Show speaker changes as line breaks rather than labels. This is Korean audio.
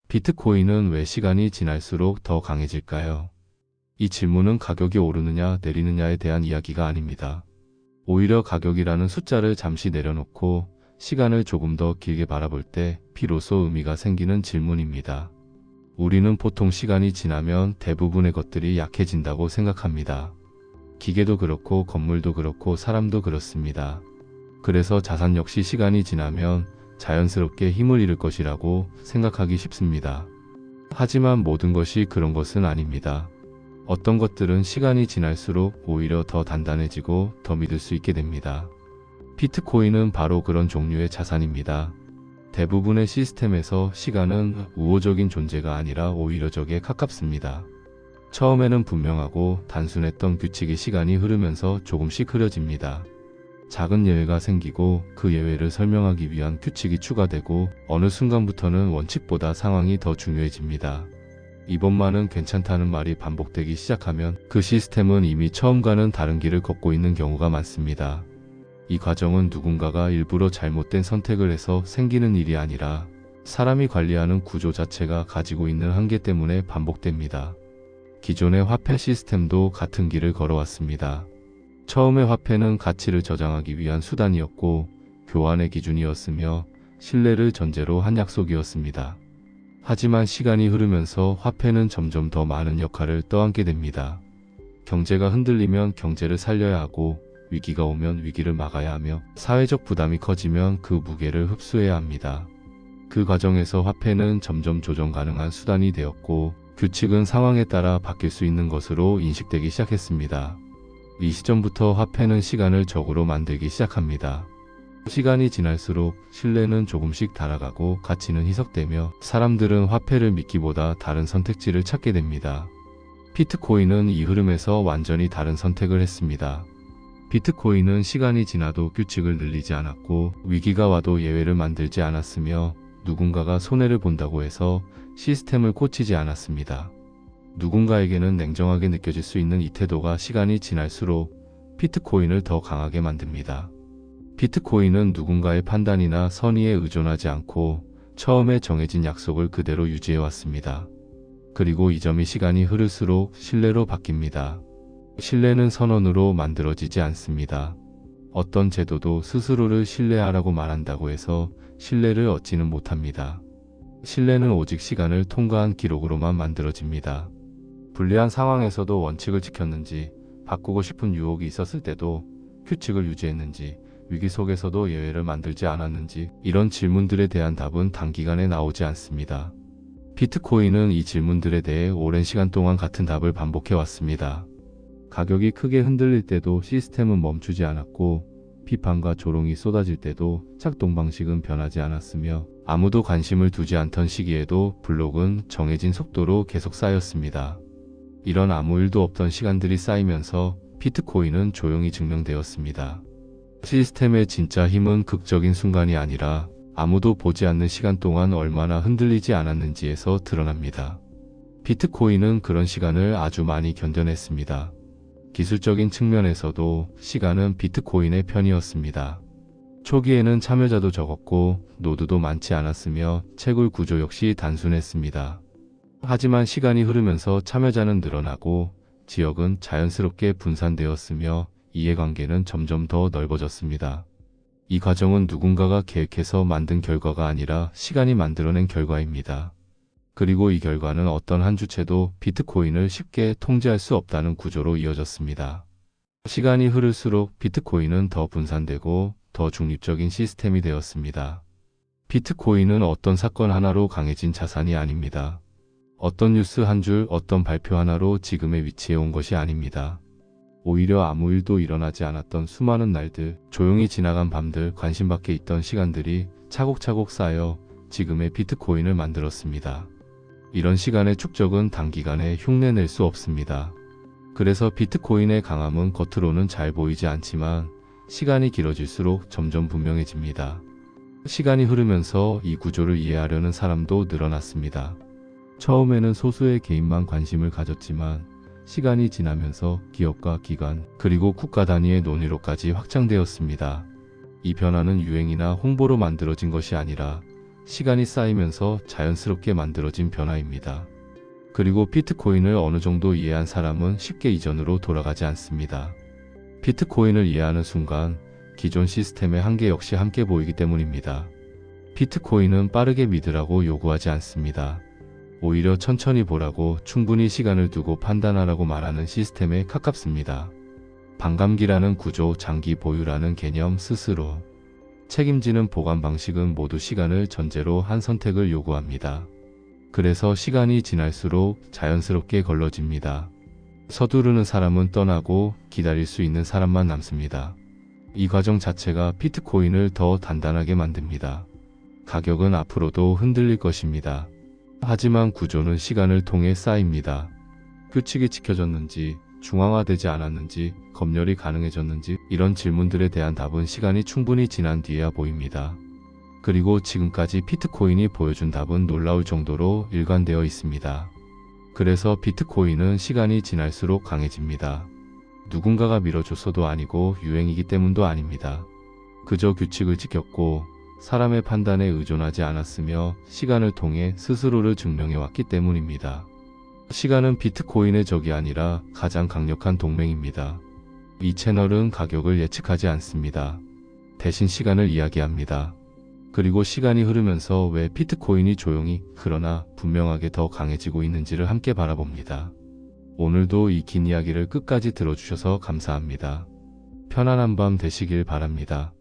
비트코인은 왜 시간이 지날수록 더 강해질까요? 이 질문은 가격이 오르느냐 내리느냐에 대한 이야기가 아닙니다. 오히려 가격이라는 숫자를 잠시 내려놓고 시간을 조금 더 길게 바라볼 때 비로소 의미가 생기는 질문입니다. 우리는 보통 시간이 지나면 대부분의 것들이 약해진다고 생각합니다. 기계도 그렇고 건물도 그렇고 사람도 그렇습니다. 그래서 자산 역시 시간이 지나면 자연스럽게 힘을 잃을 것이라고 생각하기 쉽습니다. 하지만 모든 것이 그런 것은 아닙니다. 어떤 것들은 시간이 지날수록 오히려 더 단단해지고 더 믿을 수 있게 됩니다. 비트코인은 바로 그런 종류의 자산입니다. 대부분의 시스템에서 시간은 우호적인 존재가 아니라 오히려 적에 가깝습니다. 처음에는 분명하고 단순했던 규칙이 시간이 흐르면서 조금씩 흐려집니다. 작은 예외가 생기고 그 예외를 설명하기 위한 규칙이 추가되고 어느 순간부터는 원칙보다 상황이 더 중요해집니다. 이번만은 괜찮다는 말이 반복되기 시작하면 그 시스템은 이미 처음과는 다른 길을 걷고 있는 경우가 많습니다. 이 과정은 누군가가 일부러 잘못된 선택을 해서 생기는 일이 아니라 사람이 관리하는 구조 자체가 가지고 있는 한계 때문에 반복됩니다. 기존의 화폐 시스템도 같은 길을 걸어왔습니다. 처음에 화폐는 가치를 저장하기 위한 수단이었고 교환의 기준이었으며 신뢰를 전제로 한 약속이었습니다. 하지만 시간이 흐르면서 화폐는 점점 더 많은 역할을 떠안게 됩니다. 경제가 흔들리면 경제를 살려야 하고 위기가 오면 위기를 막아야 하며 사회적 부담이 커지면 그 무게를 흡수해야 합니다. 그 과정에서 화폐는 점점 조정 가능한 수단이 되었고 규칙은 상황에 따라 바뀔 수 있는 것으로 인식되기 시작했습니다. 이 시점부터 화폐는 시간을 적으로 만들기 시작합니다. 시간이 지날수록 신뢰는 조금씩 달아가고 가치는 희석되며 사람들은 화폐를 믿기보다 다른 선택지를 찾게 됩니다. 비트코인은 이 흐름에서 완전히 다른 선택을 했습니다. 비트코인은 시간이 지나도 규칙을 늘리지 않았고 위기가 와도 예외를 만들지 않았으며 누군가가 손해를 본다고 해서 시스템을 고치지 않았습니다. 누군가에게는 냉정하게 느껴질 수 있는 이 태도가 시간이 지날수록 비트코인을 더 강하게 만듭니다. 비트코인은 누군가의 판단이나 선의에 의존하지 않고 처음에 정해진 약속을 그대로 유지해왔습니다. 그리고 이 점이 시간이 흐를수록 신뢰로 바뀝니다. 신뢰는 선언으로 만들어지지 않습니다. 어떤 제도도 스스로를 신뢰하라고 말한다고 해서 신뢰를 얻지는 못합니다. 신뢰는 오직 시간을 통과한 기록으로만 만들어집니다. 불리한 상황에서도 원칙을 지켰는지, 바꾸고 싶은 유혹이 있었을 때도 규칙을 유지했는지, 위기 속에서도 예외를 만들지 않았는지 이런 질문들에 대한 답은 단기간에 나오지 않습니다. 비트코인은 이 질문들에 대해 오랜 시간 동안 같은 답을 반복해 왔습니다. 가격이 크게 흔들릴 때도 시스템은 멈추지 않았고 비판과 조롱이 쏟아질 때도 작동 방식은 변하지 않았으며 아무도 관심을 두지 않던 시기에도 블록은 정해진 속도로 계속 쌓였습니다. 이런 아무 일도 없던 시간들이 쌓이면서 비트코인은 조용히 증명되었습니다. 시스템의 진짜 힘은 극적인 순간이 아니라 아무도 보지 않는 시간 동안 얼마나 흔들리지 않았는지에서 드러납니다. 비트코인은 그런 시간을 아주 많이 견뎌냈습니다. 기술적인 측면에서도 시간은 비트코인의 편이었습니다. 초기에는 참여자도 적었고 노드도 많지 않았으며 채굴 구조 역시 단순했습니다. 하지만 시간이 흐르면서 참여자는 늘어나고 지역은 자연스럽게 분산되었으며 이해관계는 점점 더 넓어졌습니다. 이 과정은 누군가가 계획해서 만든 결과가 아니라 시간이 만들어낸 결과입니다. 그리고 이 결과는 어떤 한 주체도 비트코인을 쉽게 통제할 수 없다는 구조로 이어졌습니다. 시간이 흐를수록 비트코인은 더 분산되고 더 중립적인 시스템이 되었습니다. 비트코인은 어떤 사건 하나로 강해진 자산이 아닙니다. 어떤 뉴스 한 줄, 어떤 발표 하나로 지금의 위치에 온 것이 아닙니다. 오히려 아무 일도 일어나지 않았던 수많은 날들, 조용히 지나간 밤들, 관심 밖에 있던 시간들이 차곡차곡 쌓여 지금의 비트코인을 만들었습니다. 이런 시간의 축적은 단기간에 흉내낼 수 없습니다. 그래서 비트코인의 강함은 겉으로는 잘 보이지 않지만 시간이 길어질수록 점점 분명해집니다. 시간이 흐르면서 이 구조를 이해하려는 사람도 늘어났습니다. 처음에는 소수의 개인만 관심을 가졌지만 시간이 지나면서 기업과 기관 그리고 국가 단위의 논의로까지 확장되었습니다. 이 변화는 유행이나 홍보로 만들어진 것이 아니라 시간이 쌓이면서 자연스럽게 만들어진 변화입니다. 그리고 비트코인을 어느 정도 이해한 사람은 쉽게 이전으로 돌아가지 않습니다. 비트코인을 이해하는 순간 기존 시스템의 한계 역시 함께 보이기 때문입니다. 비트코인은 빠르게 믿으라고 요구하지 않습니다. 오히려 천천히 보라고 충분히 시간을 두고 판단하라고 말하는 시스템에 가깝습니다. 반감기라는 구조, 장기 보유라는 개념, 스스로 책임지는 보관 방식은 모두 시간을 전제로 한 선택을 요구합니다. 그래서 시간이 지날수록 자연스럽게 걸러집니다. 서두르는 사람은 떠나고 기다릴 수 있는 사람만 남습니다. 이 과정 자체가 비트코인을 더 단단하게 만듭니다. 가격은 앞으로도 흔들릴 것입니다. 하지만 구조는 시간을 통해 쌓입니다. 규칙이 지켜졌는지, 중앙화되지 않았는지, 검열이 가능해졌는지 이런 질문들에 대한 답은 시간이 충분히 지난 뒤에야 보입니다. 그리고 지금까지 비트코인이 보여준 답은 놀라울 정도로 일관되어 있습니다. 그래서 비트코인은 시간이 지날수록 강해집니다. 누군가가 밀어줬어도 아니고 유행이기 때문도 아닙니다. 그저 규칙을 지켰고 사람의 판단에 의존하지 않았으며 시간을 통해 스스로를 증명해왔기 때문입니다. 시간은 비트코인의 적이 아니라 가장 강력한 동맹입니다. 이 채널은 가격을 예측하지 않습니다. 대신 시간을 이야기합니다. 그리고 시간이 흐르면서 왜 비트코인이 조용히 그러나 분명하게 더 강해지고 있는지를 함께 바라봅니다. 오늘도 이 긴 이야기를 끝까지 들어주셔서 감사합니다. 편안한 밤 되시길 바랍니다.